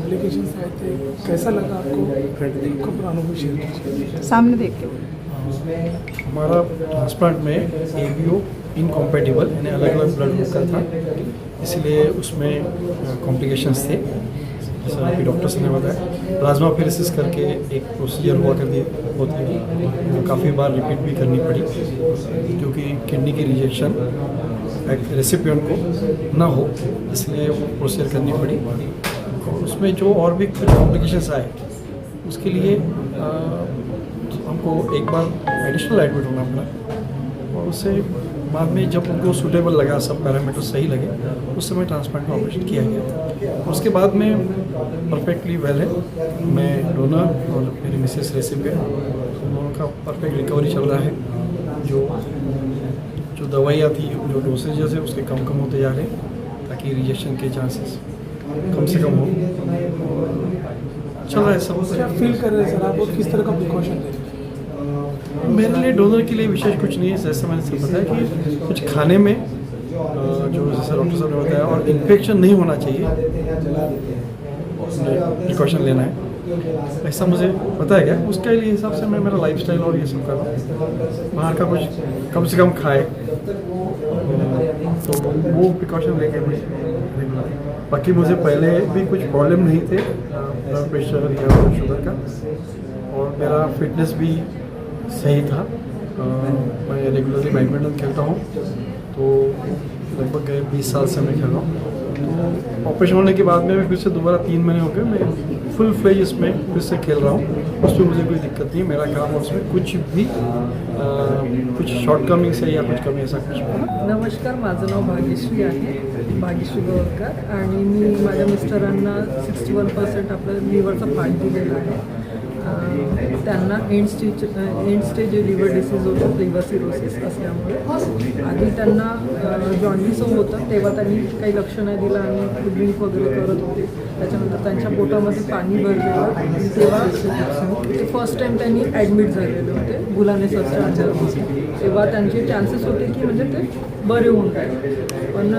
Complications आए थे, कैसा लगा आपको? अपना अनुभव शेयर कीजिए। सामने देख के। हमारा ट्रांसप्लांट में एबीओ इनकॉम्पेटिबल यानी अलग अलग ब्लड ग्रुप का था, इसलिए उसमें कॉम्प्लिकेशंस थे। जैसा अभी डॉक्टर्स ने बताया, प्लाज्मा फेरेसिस करके एक प्रोसीजर हुआ करती होती है, काफ़ी बार रिपीट भी करनी पड़ी क्योंकि किडनी की रिजेक्शन रेसिपिएंट को ना हो, इसलिए वो प्रोसीजर करनी पड़ी। और उसमें जो और भी कॉम्प्लिकेशंस आए उसके लिए हमको एक बार एडिशनल एडमिट होना पड़ा, और उससे बाद में जब उनको सूटेबल लगा, सब पैरामीटर सही लगे, उस समय ट्रांसप्लांट का ऑपरेशन किया गया। उसके बाद में परफेक्टली वेल है। मैं डोनर और मेरी मिसेस रेसिपिएंट, दोनों का परफेक्ट रिकवरी चल रहा है। जो दवाइयाँ थी, जो डोसेजेस है उसके कम होते जा रहे हैं ताकि रिजेक्शन के चांसेस कम से कम हो। चल रहा है सब। क्या फील कर रहे हैं सर आप, और किस तरह का प्रिकॉशन ले रहे हैं? मेरे लिए डोनर के लिए विशेष कुछ नहीं है, जैसे मैंने सब बताया कि कुछ खाने में जो जैसे डॉक्टर साहब ने बताया, और इन्फेक्शन नहीं होना चाहिए, प्रिकॉशन लेना है, ऐसा मुझे बताया गया। उसके लिए हिसाब से मैं मेरा लाइफस्टाइल और ये सब कर रहा हूँ। बाहर का कुछ कम से कम खाए, तो वो प्रिकॉशन लेके मैं रेगुलर। बाकी मुझे पहले भी कुछ प्रॉब्लम नहीं थे ब्लड प्रेशर या शुगर का, और मेरा फिटनेस भी सही था। मैं रेगुलरली बैडमिंटन खेलता हूँ, तो लगभग 20 साल से मैं खेल रहा हूँ। तो ऑपरेशन होने के बाद में मैं फिर से दोबारा 3 महीने हो गए मैं फुल फ्लेज इसमें फिर से खेल रहा हूँ। उसमें मुझे कोई दिक्कत नहीं है, मेरा काम और उसमें कुछ भी कुछ शॉर्टकमिंग्स है या कुछ कमी ऐसा कुछ नाही। नमस्कार, माझं नाव भाग्यश्री आहे, भाग्यश्री गोरकर, आणि मी माझ्या मिस्टरांना 61% आपलं लिव्हरचा पार्ट दिलेला आहे। त्यांना एंड स्टेज लिव्हर डिसीज होतं, लिव्हर सिरोसिस असल्यामुळे। आधी त्यांना जॉन्डिस होतं, तेव्हा त्यांनी काही लक्ष नाही दिलं आणि ड्रिंक वगैरे करत होते। त्याच्यानंतर त्यांच्या पोटामध्ये पाणी भरलेलं, तेव्हा ते फर्स्ट टाईम त्यांनी ॲडमिट झालेले होते गुलाने सरच्या अंडरमध्ये। तेव्हा त्यांचे चान्सेस होते की म्हणजे ते बरे होऊन जाईल, पण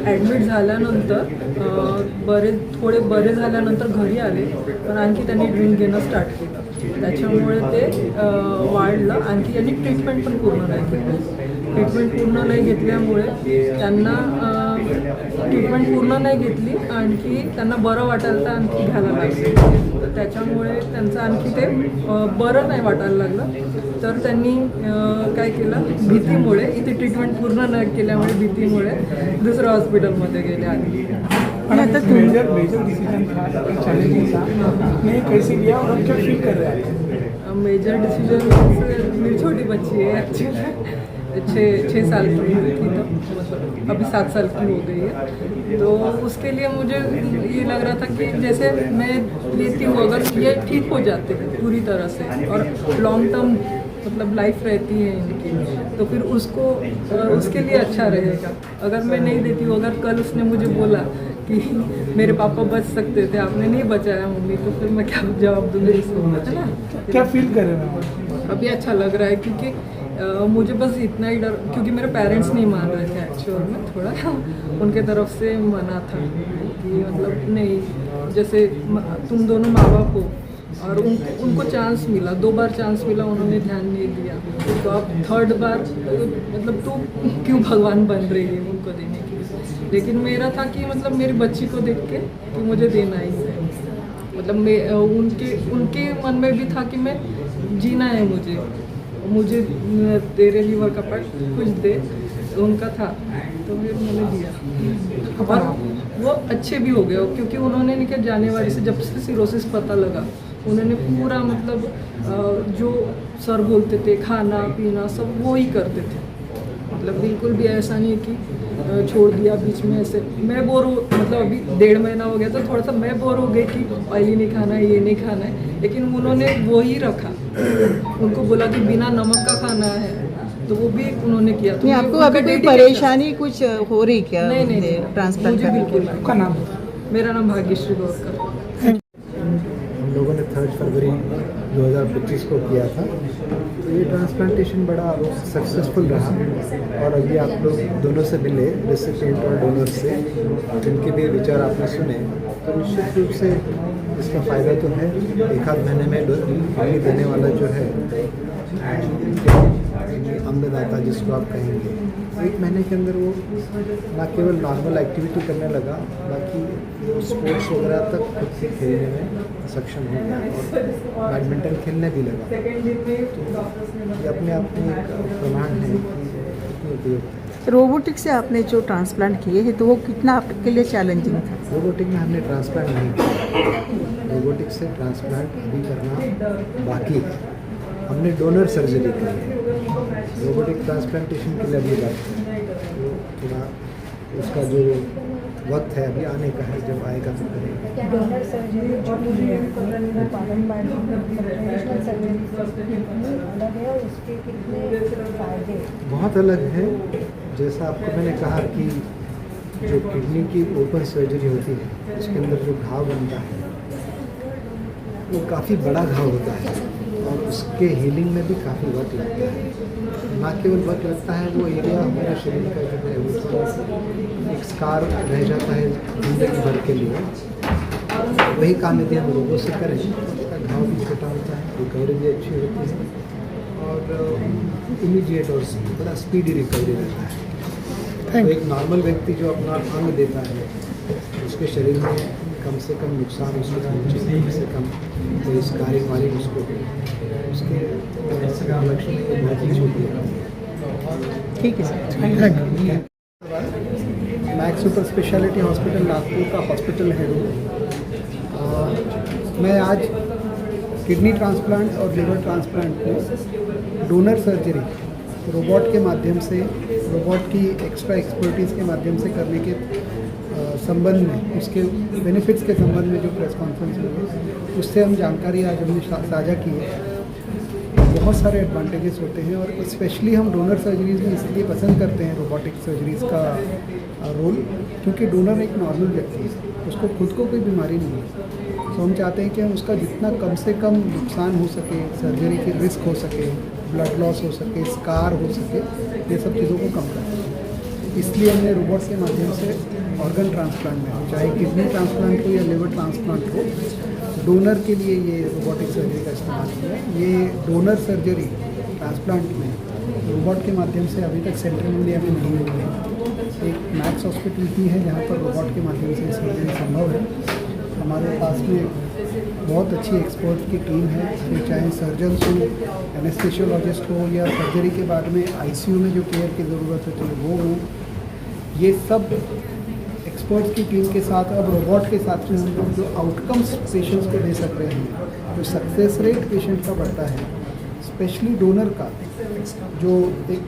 ॲडमिट झाल्यानंतर थोडे बरे झाल्यानंतर घरी आले, पण आणखी त्यांनी ड्रिंक घेणं स्टार्ट केलं। त्याच्यामुळे ते वाढलं, आणखी यांनी ट्रीटमेंट पण पूर्ण नाही केली। ट्रीटमेंट पूर्ण नाही घेतल्यामुळे त्यांना ट्रीटमेंट पूर्ण नाही घेतली, आणखी त्यांना बरं वाटायला तर आणखी घ्यायला लागले। त्याच्यामुळे त्यांचं आणखी ते बरं नाही वाटायला लागलं, तर त्यांनी काय केलं, भीतीमुळे इथे ट्रीटमेंट पूर्ण न केल्यामुळे भीतीमुळे दुसऱ्या हॉस्पिटलमध्ये गेले आधी। मेजर डिसीजन था, चैलेंजिंग था, आपने कैसे लिया और क्या फील कर रहे हैं? मेजर डिसीजन, मेरी छोटी बच्ची है एक्चुअली, 6 साल की थी, तो मतलब अभी 7 साल की हो गई है। तो उसके लिए मुझे ये लग रहा था कि जैसे मैं लेती हूँ, अगर ये ठीक हो जाते हैं पूरी तरह से और लॉन्ग टर्म मतलब लाइफ रहती है इनकी, तो फिर उसके लिए अच्छा रहेगा। अगर मैं नहीं देती हूँ, अगर कल उसने मुझे बोला कि मेरे पापा बच सकते थे, आपने नहीं बचाया मम्मी, तो फिर मैं क्या जवाब दूँगी इसको, है ना? क्या फील कर रहे हैं? अभी अच्छा लग रहा है, क्योंकि मुझे बस इतना ही डर, क्योंकि मेरे पेरेंट्स नहीं मान रहे थे एक्चुअल में, थोड़ा उनके तरफ से मना था कि मतलब नहीं, जैसे तुम दोनों माँ बाप हो और उनको चांस मिला, 2 बार चांस मिला, उन्होंने ध्यान नहीं दिया, तो अब 3rd बार मतलब तू क्यों भगवान बन रही है उनको देने की। लेकिन मेरा था कि मतलब मेरी बच्ची को देख के कि मुझे देना ही है, मतलब मैं उनके मन में भी था कि मैं जीना है, मुझे तेरे लीवर का पार्ट कुछ दे, उनका था, तो फिर मैंने दिया। और वो अच्छे भी हो गए, क्योंकि उन्होंने निकल जनवरी से जब से सिरोसिस पता लगा, उन्होंने पूरा मतलब जो सर बोलते थे, खाना पीना सब वो ही करते थे, मतलब बिल्कुल भी ऐसा नहीं कि छोड़ दिया बीच में। ऐसे मैं बोर हो, मतलब अभी 1.5 महीना हो गया, तो थोड़ा सा मैं बोर हो गई कि ऑयली नहीं खाना है, ये नहीं खाना है, लेकिन उन्होंने वो ही रखा। उनको बोला कि बिना नमक का खाना है, तो वो भी उन्होंने किया। तो आपको अभी कोई परेशानी कुछ हो रही क्या? नहीं, ट्रांसप्लांट मुझे बिल्कुल। आपका नाम? मेरा नाम भाग्यश्री गोरकर। हम लोगों ने 3 फरवरी 2025 को किया था। ये ट्रांसप्लांटेशन बड़ा सक्सेसफुल रहा और अभी आप लोग दोनों से मिले, रेसिपिएंट और डोनर से, जिनके भी विचार आपने सुने, तो निश्चित रूप से इसका फ़ायदा तो है। एक आध महीने में किडनी देने वाला जो है अंगदाता जिसको आप कहेंगे, 1 महीने के अंदर वो ना केवल नॉर्मल एक्टिविटी करने लगा, बाकी स्पोर्ट्स वगैरह तक खुद से खेलने में सक्षम हो गया और बैडमिंटन खेलने भी लगा। तो ये अपने आप में एक प्रमाण है कि कितनी उपयुक्त है। रोबोटिक से आपने जो ट्रांसप्लांट किए हैं तो वो कितना आपके लिए चैलेंजिंग था? रोबोटिक में हमने ट्रांसप्लांट नहीं किया, रोबोटिक से ट्रांसप्लांट अभी करना बाकी है। हमने डोनर सर्जरी की है, रोबोटिक ट्रांसप्लांटेशन के लिए अभी बात है, तो थोड़ा उसका जो वक्त है अभी आने का है, जब आएगा तो करेंगे। डोनर सर्जरी जो भी है वो पारंपरिक ट्रेडिशनल सर्जरी कितनी अलग है और उसके कितने फायदे? बहुत अलग है। जैसा आपको मैंने कहा कि जो किडनी की ओपन सर्जरी होती है, उसके अंदर जो घाव बनता है वो काफ़ी बड़ा घाव होता है और उसके हीलिंग में भी काफ़ी वक्त लगता है। ना केवल वक्त लगता है, वो एरिया हमारे शरीर का जो है वो एक स्कार रह जाता है जिंदगी भर के लिए। वही काम यदि हम रोबोट से करें तो उसका घाव भी छोटा होता है, रिकवरी भी अच्छी होती है और इमीडिएट और बड़ा स्पीडी रिकवरी रहता है। तो एक नॉर्मल व्यक्ति जो अपना अंग देता है, उसके शरीर में कम से कम नुकसान उसको पहुँचे, कम से कम कोई स्कारिंग वारिंग उसको उसके लक्षण बहुत ही छोटी है। ठीक है sir, max super speciality hospital Nagpur का हॉस्पिटल हेड हूँ। मैं आज किडनी ट्रांसप्लांट और लिवर ट्रांसप्लांट को डोनर सर्जरी रोबोट के माध्यम से, रोबोट की एक्स्ट्रा एक्सपर्टीज़ के माध्यम से करने के संबंध में, उसके बेनिफिट्स के संबंध में जो प्रेस कॉन्फ्रेंस हुई उससे हम जानकारी आज हमने साझा की है। बहुत सारे एडवांटेजेस होते हैं और स्पेशली हम डोनर सर्जरीज़ में इसलिए पसंद करते हैं रोबोटिक सर्जरीज़ का रोल, क्योंकि डोनर एक नॉर्मल व्यक्ति है, उसको खुद को कोई बीमारी नहीं है। तो हम चाहते हैं कि हम उसका जितना कम से कम नुकसान हो सके, सर्जरी की रिस्क हो सके, ब्लड लॉस हो सके, स्कार हो सके, ये सब चीज़ों को कम करें। इसलिए हमने रोबोट के माध्यम से ऑर्गन ट्रांसप्लांट में, चाहे किडनी ट्रांसप्लांट हो या लिवर ट्रांसप्लांट हो, डोनर के लिए ये रोबोटिक सर्जरी का इस्तेमाल किया। ये डोनर सर्जरी ट्रांसप्लांट में रोबोट के माध्यम से अभी तक सेंट्रल इंडिया में नहीं हुई है। एक मैक्स हॉस्पिटल ही है जहाँ पर रोबोट के माध्यम से सर्जरी संभव है। हमारे पास में बहुत अच्छी एक्सपर्ट की टीम है, फिर चाहे सर्जन्स हो, एनेस्थेशियोलॉजिस्ट हो या सर्जरी के बाद में आईसीयू में जो केयर की ज़रूरत होती है वो हो। ये सब एक्सपर्ट्स की टीम के साथ अब रोबोट के साथ में हम लोग जो आउटकम्स पेशेंट्स को दे सक रहे हैं, जो सक्सेस रेट पेशेंट का बढ़ता है, स्पेशली डोनर का, जो एक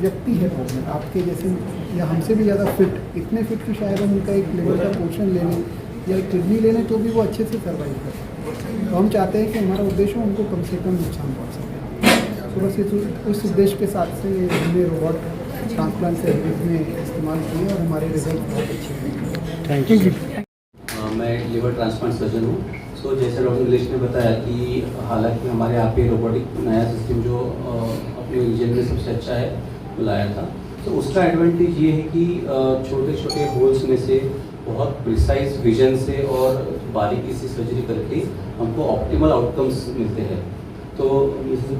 व्यक्ति है आपके जैसे या हमसे भी ज़्यादा फिट, इतने फिट कि शायद हम उनका एक लेवल का पोर्शन ले लें या एक किडनी ले लें तो भी वो अच्छे से सर्वाइव करें। तो हम चाहते हैं कि हमारा उद्देश्य उनको कम से कम नुकसान पहुँच सके। तो बस उस उद्देश्य के साथ से हमने रोबोट ट्रांसप्लांट सर्जरी में इस्तेमाल किए और हमारे रिजल्ट बहुत अच्छे हैं। Thank you. मैं लिवर ट्रांसप्लांट सर्जन हूँ। सो जैसे डॉक्टर नीलेश ने बताया कि हालांकि हमारे यहाँ पे रोबोटिक नया सिस्टम जो अपने रीजन में सबसे अच्छा है वो लाया था, तो उसका एडवांटेज ये है कि छोटे छोटे होल्स में से बहुत प्रिसाइज विजन से और बारीकी से सर्जरी करके हमको ऑप्टिमल आउटकम्स मिलते हैं। तो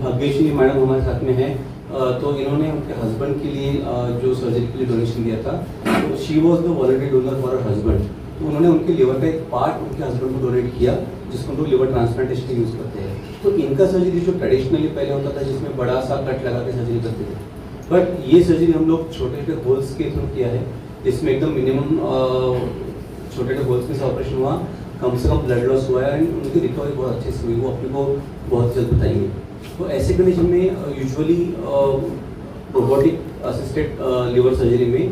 भाग्यश्री मैडम हमारे साथ में है, तो इन्होंने उनके हस्बैंड के लिए जो सर्जरी के लिए डोनेशन दिया था, तो she was the voluntary donor for her husband. तो उन्होंने उनके लिवर का एक पार्ट उनके हस्बैंड को डोनेट किया, जिसको हम लोग लिवर ट्रांसप्लांटेशन यूज़ करते हैं। तो इनका सर्जरी जो ट्रेडिशनली पहले होता था जिसमें बड़ा सा कट लगा के सर्जरी करते थे, बट ये सर्जरी हम लोग छोटे छोटे होल्स के थ्रू किया है, जिसमें एकदम मिनिमम छोटे छोटे होल्स में से ऑपरेशन हुआ, कम से कम ब्लड लॉस हुआ है एंड उनकी रिकवरी बहुत अच्छे से हुई, वो अपने को बहुत जल्द बताएंगे। तो ऐसे कंडीशन में usually robotic assisted liver surgery में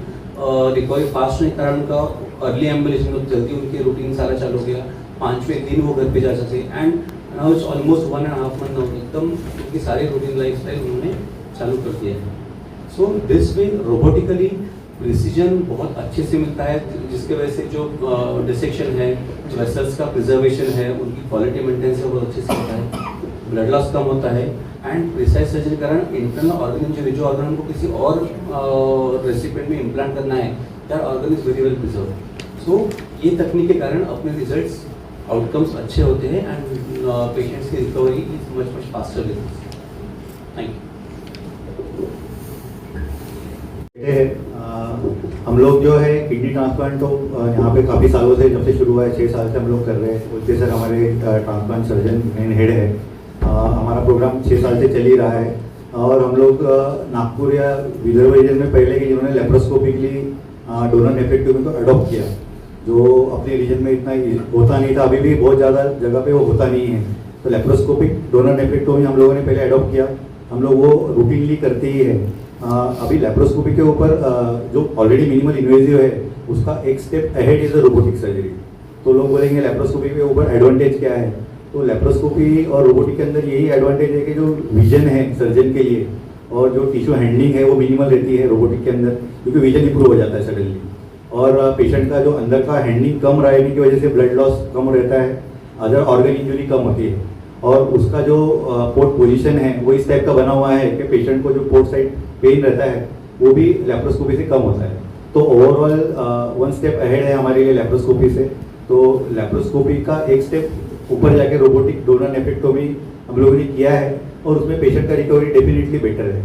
रिकवरी फास्ट होने के कारण उनका अर्ली एम्बुलेशन में जल्दी उनके रूटीन सारा चालू हो गया, 5वें दिन वो घर पे जा सके and now it's almost 1.5 month now एकदम उनकी सारी रूटीन लाइफस्टाइल उन्होंने चालू कर दिया है। सो दिस वे रोबोटिकली प्रिसीजन बहुत अच्छे से मिलता है, जिसके वजह से जो डिसेक्शन है, वेसल्स का प्रिजर्वेशन है, उनकी क्वालिटी मेंटेनेंस बहुत अच्छे से होता है, ब्लड लॉस कम होता है एंड प्रिसाइज सर्जरी के कारण इंटरनल ऑर्गन जो ऑर्गन हमको किसी और रेसिपिएंट में इम्प्लांट करना है, that organ is very well preserve. So ये तकनीक के कारण अपने रिजल्ट्स आउटकम्स अच्छे होते हैं एंड पेशेंट्स की recovery is much much faster with this. Thank you. हम लोग जो है किडनी ट्रांसप्लांट तो यहाँ पे काफ़ी सालों से, जब से शुरू हुआ है 6 साल से हम लोग कर रहे हैं। उनके सर हमारे ट्रांसप्लांट सर्जन मेन हेड है। हमारा प्रोग्राम 6 साल से चल ही रहा है और हम लोग नागपुर या विदर्भ रीजन में पहले कि जिन्होंने लेप्रोस्कोपिकली डोनर नेफ्रेक्टोमी को अडॉप्ट किया, जो अपने रीजन में इतना होता नहीं था, अभी भी बहुत ज़्यादा जगह पे वो होता नहीं है। तो लेप्रोस्कोपिक डोनर नेफ्रेक्टोमी हम लोगों ने पहले अडॉप्ट किया, हम लोग वो रूटीनली करते ही है। अभी लेप्रोस्कोपी के ऊपर जो ऑलरेडी मिनिमल इन्वेजिव है उसका एक step ahead is the robotic surgery. तो लोग बोलेंगे लेप्रोस्कोपी के ऊपर एडवांटेज क्या है, तो लेप्रोस्कोपी और रोबोटिक के अंदर यही एडवांटेज है कि जो विजन है सर्जन के लिए और जो टिश्यू हैंडलिंग है वो मिनिमल रहती है रोबोटिक के अंदर, क्योंकि विजन इंप्रूव हो जाता है सडनली। और पेशेंट का जो अंदर का हैंडलिंग कम रहने की वजह से ब्लड लॉस कम रहता है, अदर ऑर्गन इंजरी कम होती है। और उसका जो पोर्ट पोजीशन है वो इस टाइप का बना हुआ है कि पेशेंट को जो पोर्ट साइड पेन रहता है वो भी लेप्रोस्कोपी से कम होता है। तो ओवरऑल 1 स्टेप अहेड है हमारे लिए लेप्रोस्कोपी से। तो लेप्रोस्कोपी का एक स्टेप ऊपर जाके रोबोटिक डोनर नेफ्रेक्टोमी हम लोगों ने किया है और उसमें पेशेंट का रिकवरी डेफिनेटली बेटर है।